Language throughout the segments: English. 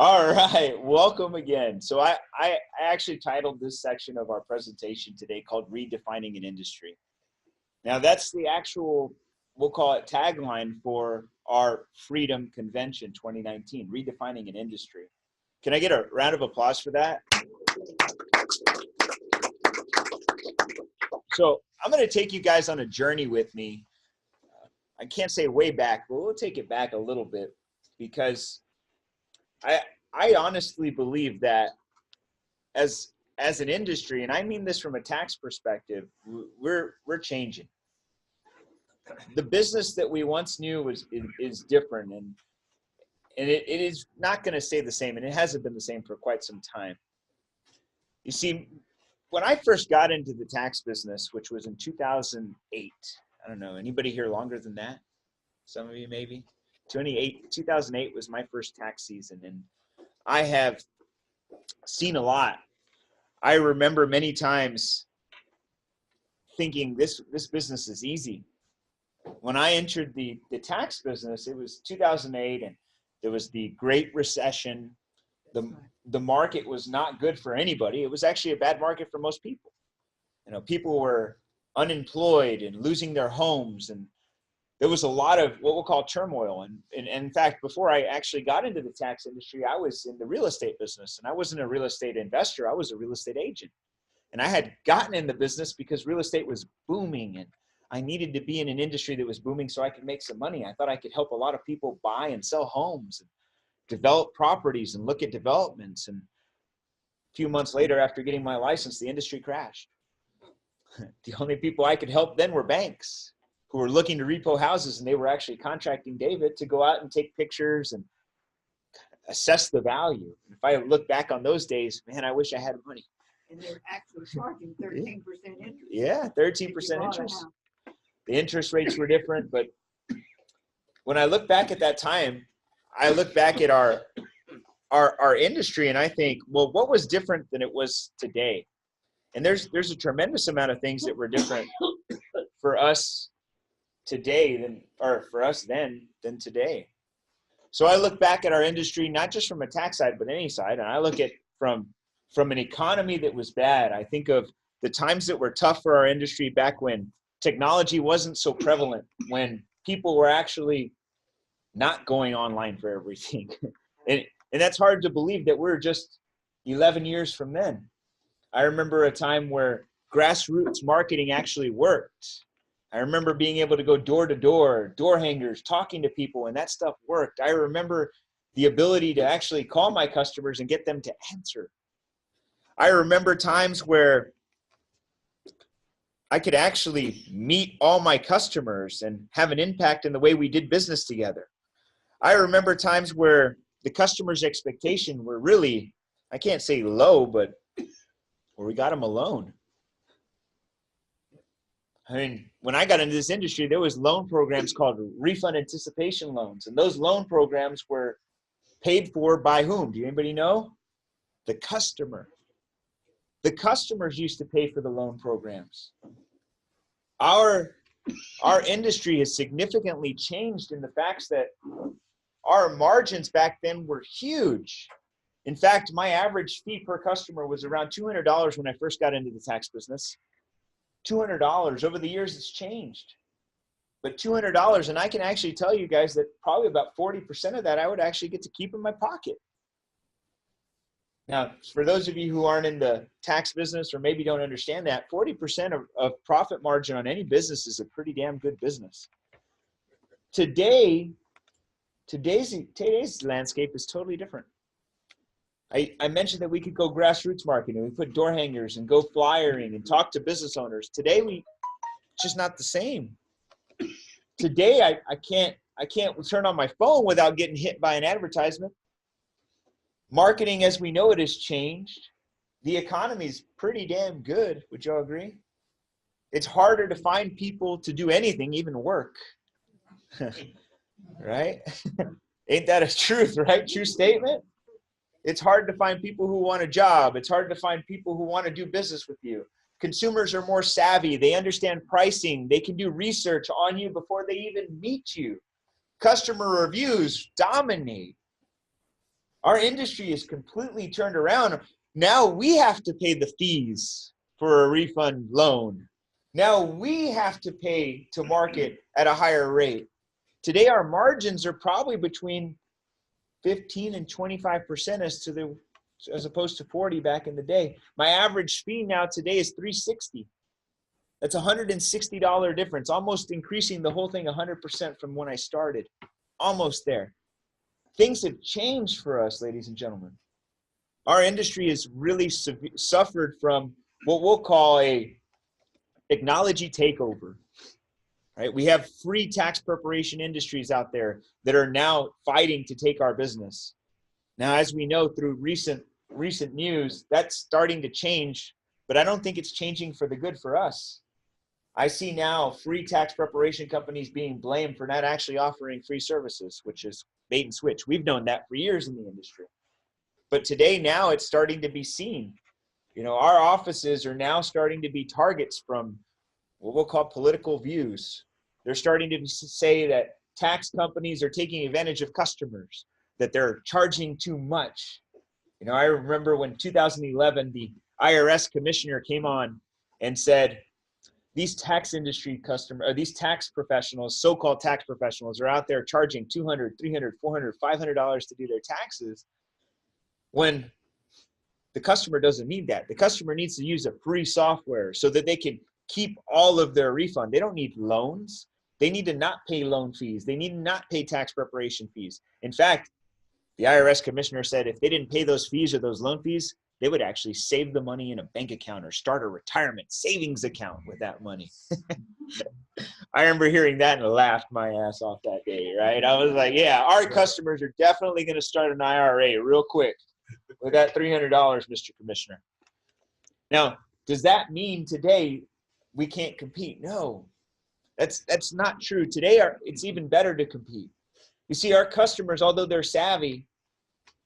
All right, welcome again. So I actually titled this section of our presentation today called Redefining an Industry. Now that's the actual, we'll call it tagline for our Freedom Convention 2019, Redefining an Industry. Can I get a round of applause for that? So I'm going to take you guys on a journey with me. I can't say way back, but we'll take it back a little bit because I honestly believe that as an industry, and I mean this from a tax perspective, we're changing. The business that we once knew is different, and it is not going to stay the same, and it hasn't been the same for quite some time. You see, when I first got into the tax business, which was in 2008, I don't know, anybody here longer than that? Some of you maybe. 2008 was my first tax season, and I have seen a lot. I remember many times thinking this business is easy. When I entered the tax business, it was 2008, and there was the Great Recession. The market was not good for anybody. It was actually a bad market for most people. You know, people were unemployed and losing their homes, and there was a lot of what we'll call turmoil. And in fact, before I actually got into the tax industry, I was in the real estate business, and I wasn't a real estate investor. I was a real estate agent. And I had gotten in the business because real estate was booming, and I needed to be in an industry that was booming so I could make some money. I thought I could help a lot of people buy and sell homes and develop properties and look at developments. And a few months later, after getting my license, the industry crashed. The only people I could help then were banks who were looking to repo houses, and they were actually contracting David to go out and take pictures and assess the value. And if I look back on those days, man, I wish I had money. And they're actually charging 13% interest. Yeah, 13% interest. The interest rates were different, but when I look back at that time, I look back at our industry, and I think, well, what was different than it was today? And there's a tremendous amount of things that were different for us today for us then than today. So I look back at our industry, not just from a tax side, but any side, and I look at from an economy that was bad. I think of the times that were tough for our industry back when technology wasn't so prevalent, when people were actually not going online for everything. And that's hard to believe that we're just 11 years from then. I remember a time where grassroots marketing actually worked. I remember being able to go door to door, door hangers, talking to people, and that stuff worked. I remember the ability to actually call my customers and get them to answer. I remember times where I could actually meet all my customers and have an impact in the way we did business together. I remember times where the customer's expectation were really, I can't say low, but where we got them alone. I mean, when I got into this industry, there was loan programs called refund anticipation loans. And those loan programs were paid for by whom? Do anybody know? The customer. The customers used to pay for the loan programs. Our industry has significantly changed in the fact that our margins back then were huge. In fact, my average fee per customer was around $200 when I first got into the tax business. $200. Over the years, it's changed. But $200, and I can actually tell you guys that probably about 40% of that I would actually get to keep in my pocket. Now, for those of you who aren't in the tax business or maybe don't understand that, 40% of profit margin on any business is a pretty damn good business. Today's landscape is totally different. I mentioned that we could go grassroots marketing. We put door hangers and go flyering and talk to business owners. Today, it's just not the same. Today, I can't turn on my phone without getting hit by an advertisement. Marketing as we know it has changed. The economy is pretty damn good. Would y'all agree? It's harder to find people to do anything, even work. Right? Ain't that a truth, right? True statement? It's hard to find people who want a job. It's hard to find people who want to do business with you. Consumers are more savvy. They understand pricing. They can do research on you before they even meet you. Customer reviews dominate. Our industry is completely turned around. Now we have to pay the fees for a refund loan. Now we have to pay to market at a higher rate. Today, our margins are probably between 15 and 25% as opposed to 40 back in the day. My average fee now today is $360. That's $160 difference, almost increasing the whole thing 100% from when I started. Almost there. Things have changed for us, ladies and gentlemen. Our industry has really suffered from what we'll call a technology takeover. Right? We have free tax preparation industries out there that are now fighting to take our business. Now, as we know through recent news, that's starting to change, but I don't think it's changing for the good for us. I see now free tax preparation companies being blamed for not actually offering free services, which is bait and switch. We've known that for years in the industry. But today, now it's starting to be seen. You know, our offices are now starting to be targets from what we'll call political views. They're starting to say that tax companies are taking advantage of customers, that they're charging too much. You know, I remember when 2011, the IRS commissioner came on and said, these tax industry these tax professionals, so-called tax professionals, are out there charging $200, $300, $400, $500 to do their taxes, when the customer doesn't need that. The customer needs to use a free software so that they can keep all of their refund. They don't need loans. They need to not pay loan fees. They need to not pay tax preparation fees. In fact, the IRS commissioner said if they didn't pay those fees or those loan fees, they would actually save the money in a bank account or start a retirement savings account with that money. I remember hearing that and laughed my ass off that day, right? I was like, yeah, our customers are definitely going to start an IRA real quick with that $300, Mr. Commissioner. Now, does that mean today we can't compete? No, that's not true. Today, it's even better to compete. You see, our customers, although they're savvy,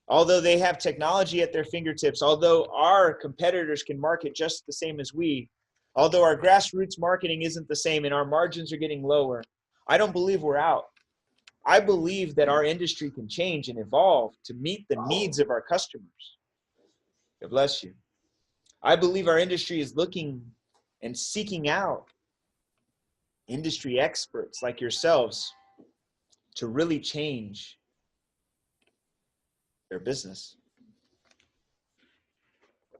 although they have technology at their fingertips, although our competitors can market just the same as we, although our grassroots marketing isn't the same and our margins are getting lower, I don't believe we're out. I believe that our industry can change and evolve to meet the needs of our customers. God bless you. I believe our industry is looking and seeking out industry experts like yourselves to really change their business.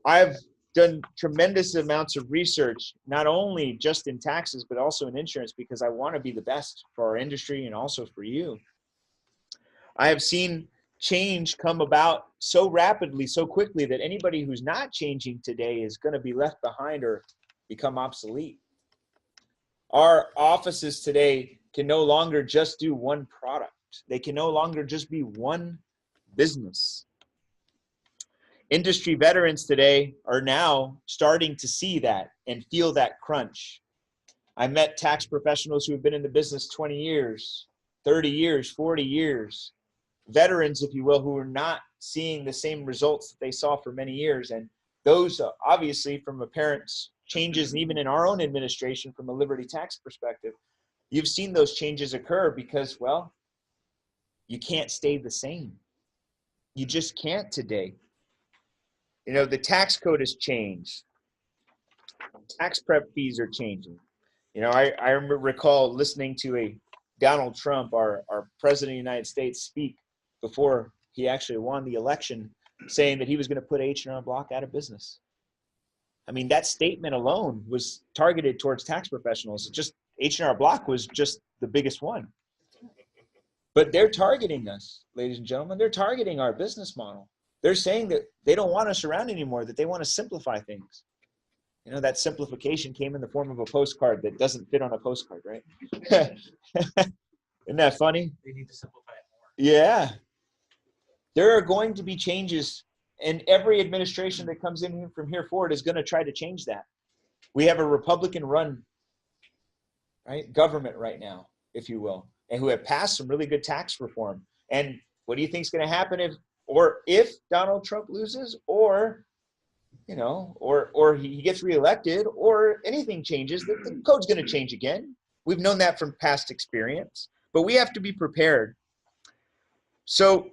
I've done tremendous amounts of research, not only just in taxes, but also in insurance, because I want to be the best for our industry and also for you. I have seen change come about so rapidly, so quickly, that anybody who's not changing today is going to be left behind or become obsolete. Our offices today can no longer just do one product. They can no longer just be one business. Industry veterans today are now starting to see that and feel that crunch. I met tax professionals who have been in the business 20 years, 30 years, 40 years, veterans, if you will, who are not seeing the same results that they saw for many years. And those obviously from apparent changes, even in our own administration from a Liberty Tax perspective, you've seen those changes occur because, well, you can't stay the same. You just can't today. You know, the tax code has changed. Tax prep fees are changing. You know, I recall listening to a Donald Trump, our president of the United States, speak before he actually won the election, saying that he was going to put H&R Block out of business. I mean, that statement alone was targeted towards tax professionals. Just H&R Block was just the biggest one. But they're targeting us, ladies and gentlemen. They're targeting our business model. They're saying that they don't want us around anymore, that they want to simplify things. You know, that simplification came in the form of a postcard that doesn't fit on a postcard, right? Isn't that funny? They need to simplify it more. Yeah. There are going to be changes, and every administration that comes in from here forward is going to try to change that. We have a Republican-run, right, government right now, if you will, and who have passed some really good tax reform. And what do you think is going to happen if Donald Trump loses, or you know, or he gets reelected, or anything changes? The code's going to change again. We've known that from past experience, but we have to be prepared. So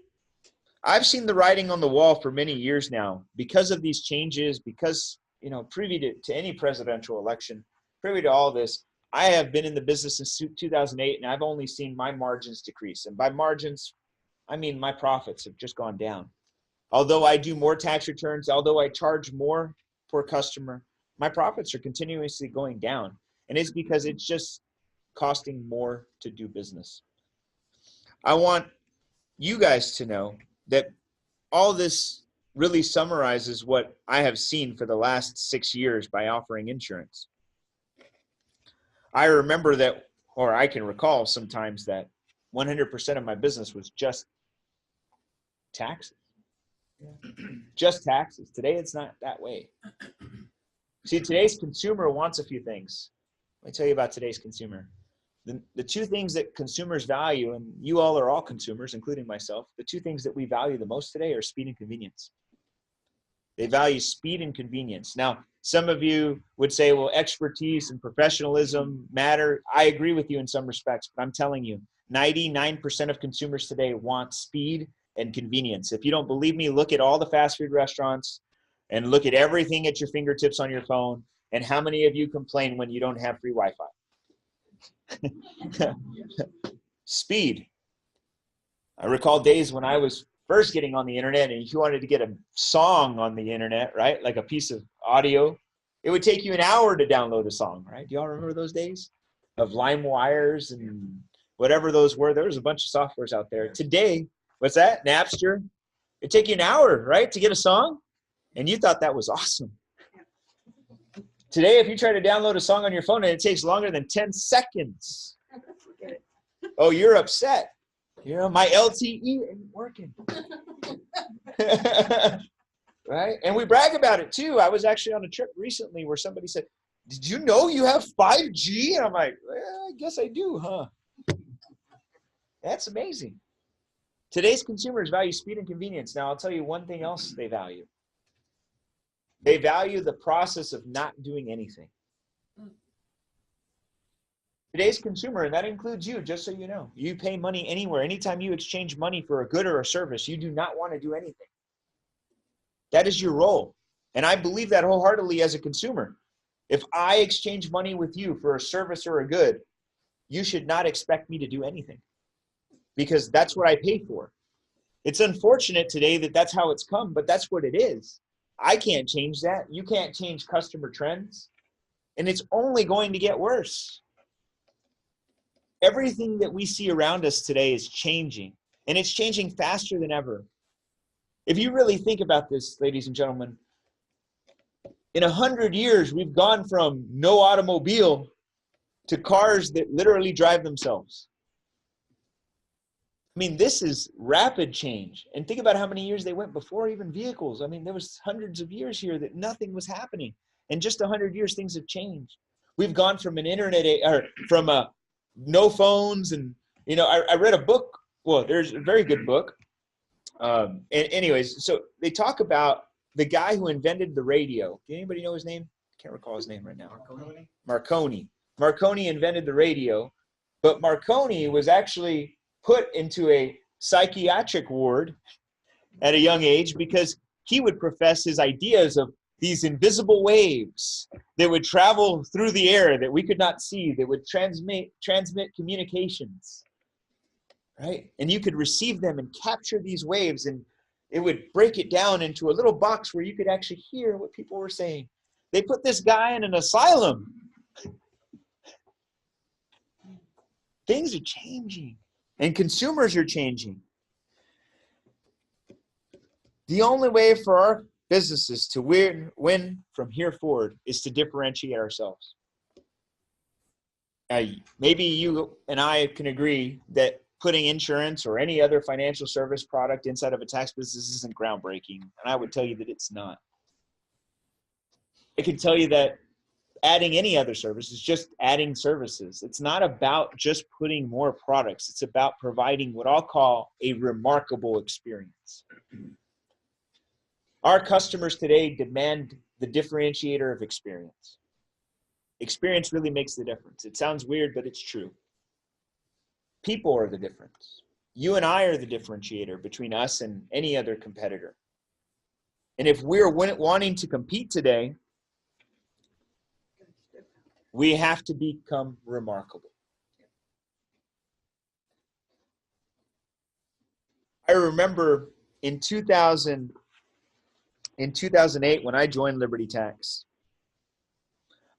I've seen the writing on the wall for many years now because of these changes, because, privy to any presidential election, privy to all this. I have been in the business since 2008, and I've only seen my margins decrease. And by margins, I mean my profits have just gone down. Although I do more tax returns, although I charge more per customer, my profits are continuously going down. And it's because it's just costing more to do business. I want you guys to know that all this really summarizes what I have seen for the last 6 years by offering insurance. I remember that, or I can recall sometimes that 100% of my business was just taxes. Just taxes. Today, it's not that way. See, today's consumer wants a few things. Let me tell you about today's consumer. The two things that consumers value, and you all are all consumers, including myself, the two things that we value the most today are speed and convenience. They value speed and convenience. Now, some of you would say, well, expertise and professionalism matter. I agree with you in some respects, but I'm telling you, 99% of consumers today want speed and convenience. If you don't believe me, look at all the fast food restaurants and look at everything at your fingertips on your phone. And how many of you complain when you don't have free Wi-Fi? Speed. I recall days when I was first getting on the internet, and if you wanted to get a song on the internet, right, like a piece of audio, it would take you an hour to download a song, right? Do y'all remember those days of LimeWires and whatever those were? There was a bunch of softwares out there. Today, what's that? Napster. It'd take you an hour, right, to get a song, and you thought that was awesome. Today, if you try to download a song on your phone and it takes longer than 10 seconds, oh, you're upset. My LTE ain't working. Right? And we brag about it too. I was actually on a trip recently where somebody said, did you know you have 5G? And I'm like, well, I guess I do, huh? That's amazing. Today's consumers value speed and convenience. Now, I'll tell you one thing else they value. They value the process of not doing anything. Today's consumer, and that includes you, just so you know, you pay money anywhere. Anytime you exchange money for a good or a service, you do not want to do anything. That is your role. And I believe that wholeheartedly as a consumer. If I exchange money with you for a service or a good, you should not expect me to do anything because that's what I pay for. It's unfortunate today that that's how it's come, but that's what it is. I can't change that. You can't change customer trends. And it's only going to get worse. Everything that we see around us today is changing, and it's changing faster than ever. If you really think about this, ladies and gentlemen, in 100 years, we've gone from no automobile to cars that literally drive themselves. I mean, this is rapid change. And think about how many years they went before even vehicles. I mean, there was hundreds of years here that nothing was happening. In just 100 years, things have changed. We've gone from an internet, or from no phones. And, I read a book. Well, there's a very good book. And anyways, so they talk about the guy who invented the radio. Do anybody know his name? I can't recall his name right now. Marconi. Marconi invented the radio, but Marconi was actually put into a psychiatric ward at a young age because he would profess his ideas of these invisible waves that would travel through the air that we could not see, that would transmit communications, right? And you could receive them and capture these waves, and it would break it down into a little box where you could actually hear what people were saying. They put this guy in an asylum. Things are changing. And consumers are changing. The only way for our businesses to win from here forward is to differentiate ourselves. Maybe you and I can agree that putting insurance or any other financial service product inside of a tax business isn't groundbreaking. And I would tell you that it's not. I can tell you that adding any other service is just adding services. It's not about just putting more products. It's about providing what I'll call a remarkable experience. Our customers today demand the differentiator of experience. Experience really makes the difference. It sounds weird, but it's true. People are the difference. You and I are the differentiator between us and any other competitor. And if we're wanting to compete today, we have to become remarkable. I remember in 2008, when I joined Liberty Tax,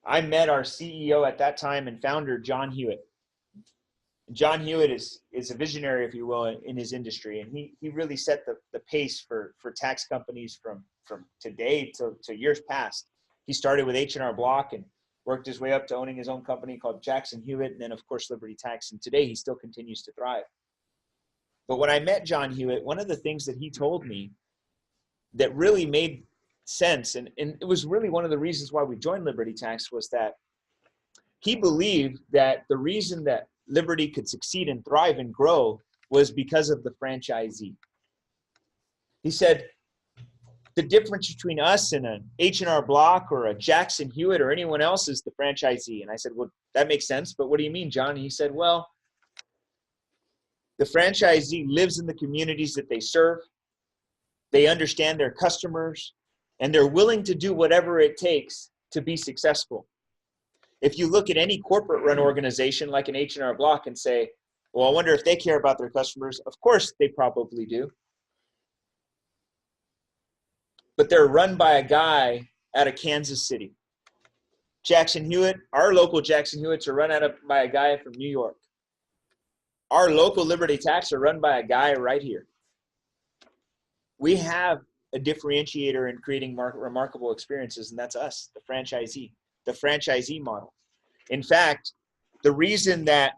I met our CEO at that time and founder, John Hewitt. John Hewitt is a visionary, if you will, in his industry. And he really set the pace for tax companies from today to years past. He started with H&R Block and worked his way up to owning his own company called Jackson Hewitt, and then, of course, Liberty Tax. And today he still continues to thrive. But when I met John Hewitt, one of the things that he told me that really made sense, and it was really one of the reasons why we joined Liberty Tax, was that he believed that the reason that Liberty could succeed and thrive and grow was because of the franchisee. He said, the difference between us and an H&R Block or a Jackson Hewitt or anyone else is the franchisee. And I said, well, that makes sense, but what do you mean, John? And he said, well, the franchisee lives in the communities that they serve. They understand their customers, and they're willing to do whatever it takes to be successful. If you look at any corporate-run organization like an H&R Block and say, well, I wonder if they care about their customers, of course they probably do. But they're run by a guy out of Kansas City. Jackson Hewitt, our local Jackson Hewitts are run by a guy from New York. Our local Liberty Tax are run by a guy right here. We have a differentiator in creating remarkable experiences, and that's us, the franchisee model. In fact, the reason that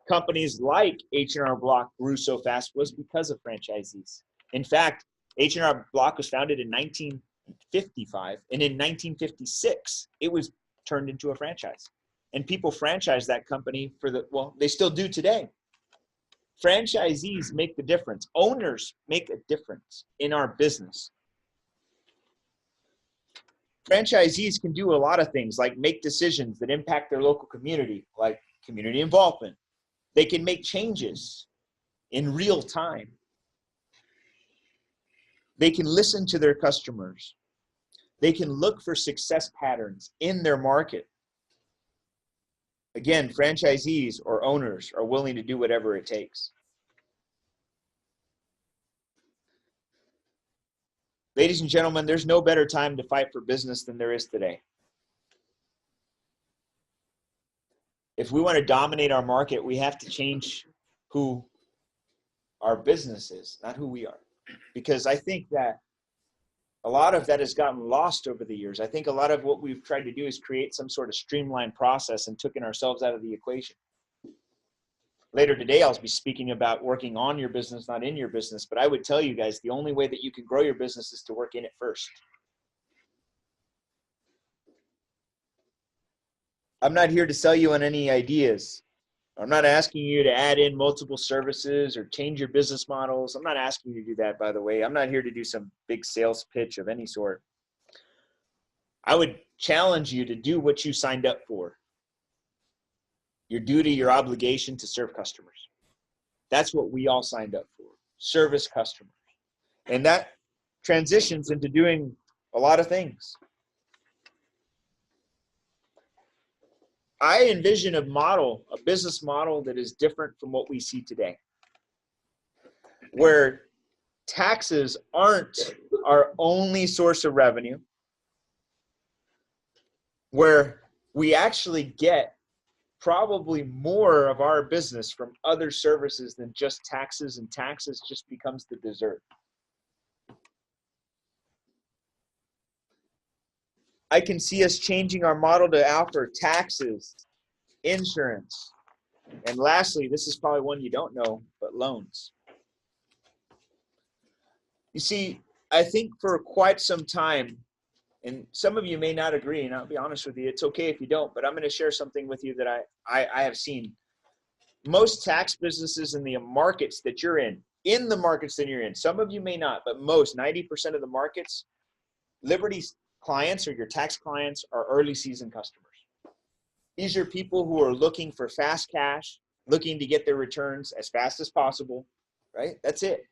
companies like H&R Block grew so fast was because of franchisees. In fact, H&R Block was founded in 1955, and in 1956, it was turned into a franchise. And people franchised that company they still do today. Franchisees make the difference. Owners make a difference in our business. Franchisees can do a lot of things, like make decisions that impact their local community, like community involvement. They can make changes in real time. They can listen to their customers. They can look for success patterns in their market. Again, franchisees or owners are willing to do whatever it takes. Ladies and gentlemen, there's no better time to fight for business than there is today. If we want to dominate our market, we have to change who our business is, not who we are. Because I think that a lot of that has gotten lost over the years. I think a lot of what we've tried to do is create some sort of streamlined process and taken ourselves out of the equation. Later today, I'll be speaking about working on your business, not in your business. But I would tell you guys, the only way that you can grow your business is to work in it first. I'm not here to sell you on any ideas. I'm not asking you to add in multiple services or change your business models. I'm not asking you to do that, by the way. I'm not here to do some big sales pitch of any sort. I would challenge you to do what you signed up for. Your duty, your obligation to serve customers. That's what we all signed up for, service customers. And that transitions into doing a lot of things. I envision a business model that is different from what we see today, where taxes aren't our only source of revenue, where we actually get probably more of our business from other services than just taxes, and taxes just becomes the dessert. I can see us changing our model to offer taxes, insurance, and lastly, this is probably one you don't know, but loans. You see, I think for quite some time, and some of you may not agree, and I'll be honest with you, it's okay if you don't, but I'm going to share something with you that I have seen. Most tax businesses in the markets that you're in the markets that you're in, some of you may not, but most, 90% of the markets, Liberty's clients or your tax clients are early season customers. These are people who are looking for fast cash, looking to get their returns as fast as possible, right? That's it.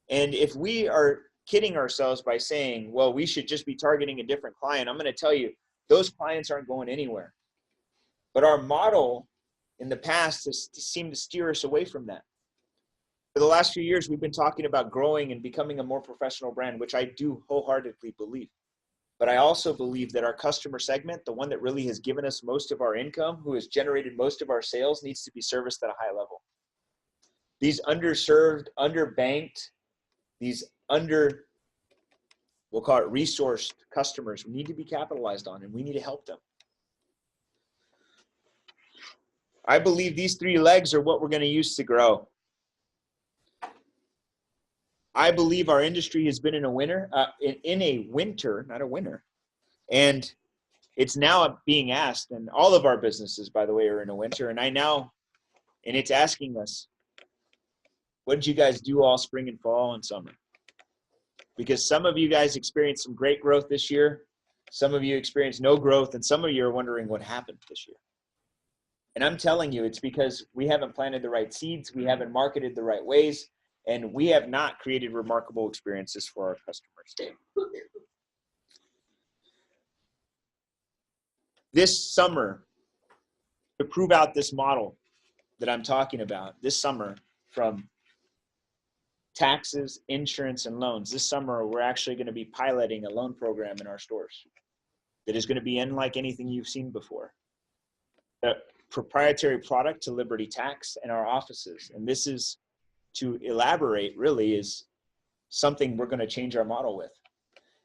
And if we are kidding ourselves by saying, well, we should just be targeting a different client, I'm going to tell you, those clients aren't going anywhere. But our model in the past has seemed to steer us away from that. For the last few years, we've been talking about growing and becoming a more professional brand, which I do wholeheartedly believe. But I also believe that our customer segment, the one that really has given us most of our income, who has generated most of our sales, needs to be serviced at a high level. These underserved, underbanked, these we'll call it resourced customers, we need to be capitalized on, and we need to help them. I believe these three legs are what we're going to use to grow. I believe our industry has been in a winter, not a winter. And it's now being asked, and all of our businesses, by the way, are in a winter. And it's asking us, what did you guys do all spring and fall and summer? Because some of you guys experienced some great growth this year. Some of you experienced no growth, and some of you are wondering what happened this year. And I'm telling you, it's because we haven't planted the right seeds, we haven't marketed the right ways, and we have not created remarkable experiences for our customers. This summer, to prove out this model that I'm talking about, this summer, from taxes, insurance, and loans, this summer we're actually going to be piloting a loan program in our stores that is going to be unlike anything you've seen before. A proprietary product to Liberty Tax and our offices. And this is, to elaborate, really is something we're going to change our model with.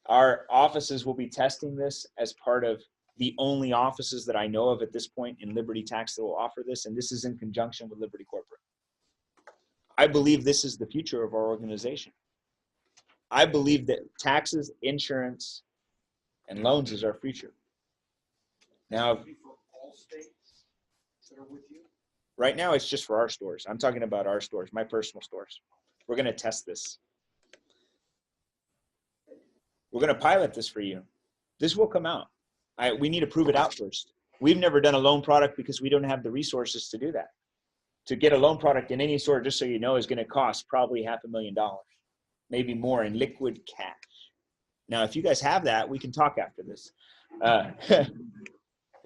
Our offices will be testing this as part of the only offices that I know of at this point in Liberty Tax that will offer this, and this is in conjunction with Liberty Corporate. I believe this is the future of our organization. I believe that taxes, insurance, and loans is our future. Now, right now it's just for our stores. I'm talking about our stores, my personal stores. We're going to test this. We're going to pilot this for you. This will come out. We need to prove it out first. We've never done a loan product because we don't have the resources to do that. To get a loan product in any store, just so you know, is going to cost probably $500,000, maybe more in liquid cash. Now, if you guys have that, we can talk after this.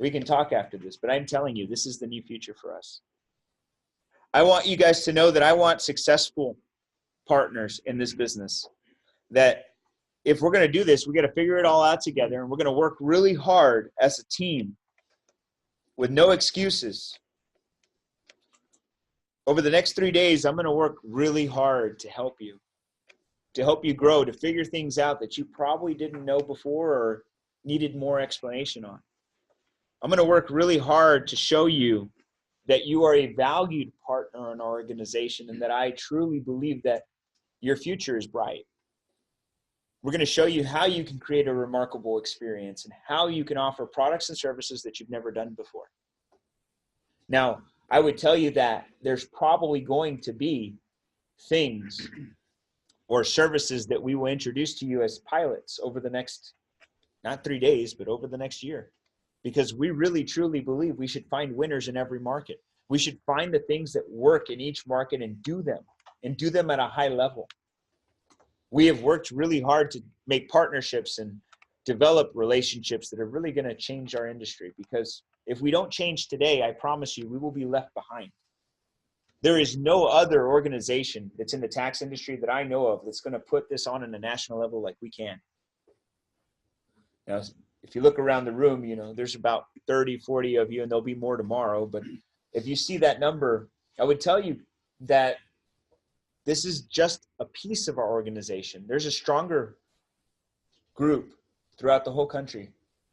We can talk after this, but I'm telling you, this is the new future for us. I want you guys to know that I want successful partners in this business, that if we're going to do this, we got to figure it all out together, and we're going to work really hard as a team with no excuses. Over the next 3 days, I'm going to work really hard to help you grow, to figure things out that you probably didn't know before or needed more explanation on. I'm going to work really hard to show you that you are a valued partner in our organization and that I truly believe that your future is bright. We're going to show you how you can create a remarkable experience and how you can offer products and services that you've never done before. Now, I would tell you that there's probably going to be things or services that we will introduce to you as pilots over the next, not 3 days, but over the next year. Because we really, truly believe we should find winners in every market. We should find the things that work in each market and do them at a high level. We have worked really hard to make partnerships and develop relationships that are really going to change our industry, because if we don't change today, I promise you, we will be left behind. There is no other organization that's in the tax industry that I know of that's going to put this on a national level like we can. Now, if you look around the room, you know, there's about 30, 40 of you, and there'll be more tomorrow. But if you see that number, I would tell you that this is just a piece of our organization. There's a stronger group throughout the whole country.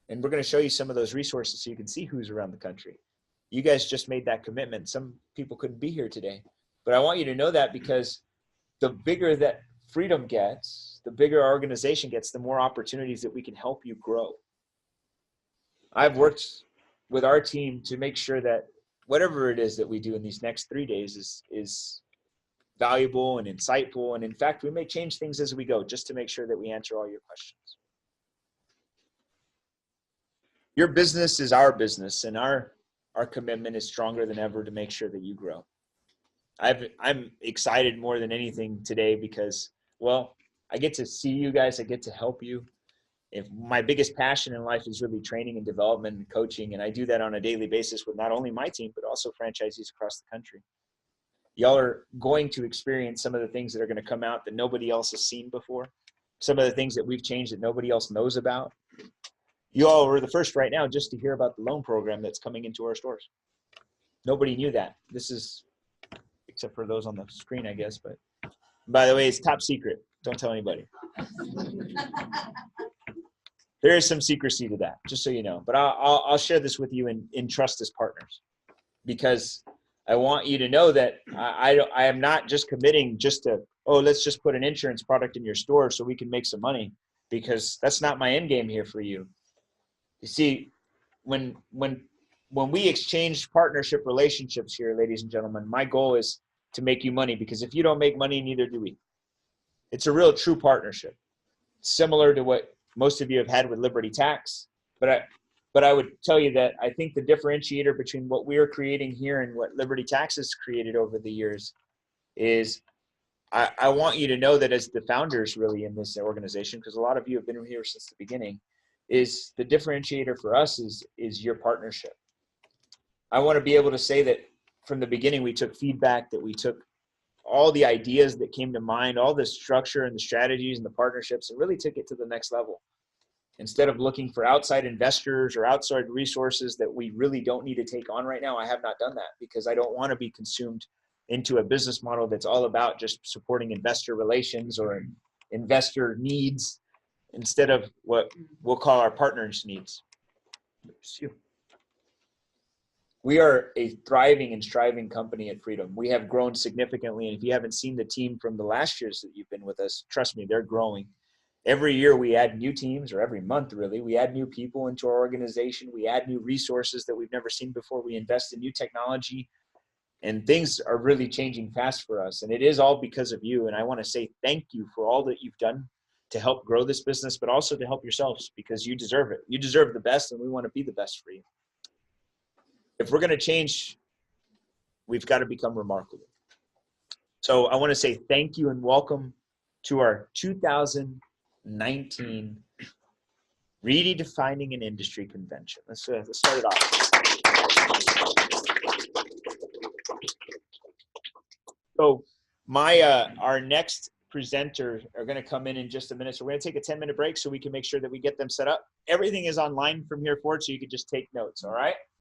And we're going to show you some of those resources so you can see who's around the country. You guys just made that commitment. Some people couldn't be here today. But I want you to know that, because the bigger that freedom gets, the bigger our organization gets, the more opportunities that we can help you grow. I've worked with our team to make sure that whatever it is that we do in these next 3 days is valuable and insightful. And in fact, we may change things as we go just to make sure that we answer all your questions. Your business is our business, and our commitment is stronger than ever to make sure that you grow. I'm excited more than anything today because, well, I get to see you guys. I get to help you. If my biggest passion in life is really training and development and coaching, and I do that on a daily basis with not only my team, but also franchisees across the country. Y'all are going to experience some of the things that are going to come out that nobody else has seen before. Some of the things that we've changed that nobody else knows about. You all were the first right now just to hear about the loan program that's coming into our stores. Nobody knew that. This is, except for those on the screen, I guess. But by the way, it's top secret. Don't tell anybody. There is some secrecy to that, just so you know. But I'll share this with you in trust as partners, because I want you to know that I am not just committing just to, oh, let's just put an insurance product in your store so we can make some money, because that's not my end game here for you. You see, when we exchange partnership relationships here, ladies and gentlemen, my goal is to make you money, because if you don't make money, neither do we. It's a real true partnership, similar to what most of you have had with Liberty Tax. But I would tell you that I think the differentiator between what we are creating here and what Liberty Tax has created over the years is I want you to know that as the founders really in this organization, because a lot of you have been here since the beginning, is the differentiator for us is your partnership. I want to be able to say that from the beginning, we took feedback, that we took all the ideas that came to mind, all the structure and the strategies and the partnerships, and really took it to the next level. Instead of looking for outside investors or outside resources that we really don't need to take on right now, I have not done that, because I don't want to be consumed into a business model that's all about just supporting investor relations or investor needs instead of what we'll call our partners' needs. We are a thriving and striving company at Freedom. We have grown significantly. And if you haven't seen the team from the last years that you've been with us, trust me, they're growing. Every year we add new teams, or every month really, we add new people into our organization. We add new resources that we've never seen before. We invest in new technology, and things are really changing fast for us. And it is all because of you. And I want to say thank you for all that you've done to help grow this business, but also to help yourselves, because you deserve it. You deserve the best, and we want to be the best for you. If we're going to change, we've got to become remarkable. So I want to say thank you and welcome to our 2019 Redefining an Industry Convention. Let's start it off. So our next presenters are going to come in just a minute. So we're going to take a 10-minute break so we can make sure that we get them set up. Everything is online from here forward, so you can just take notes, all right?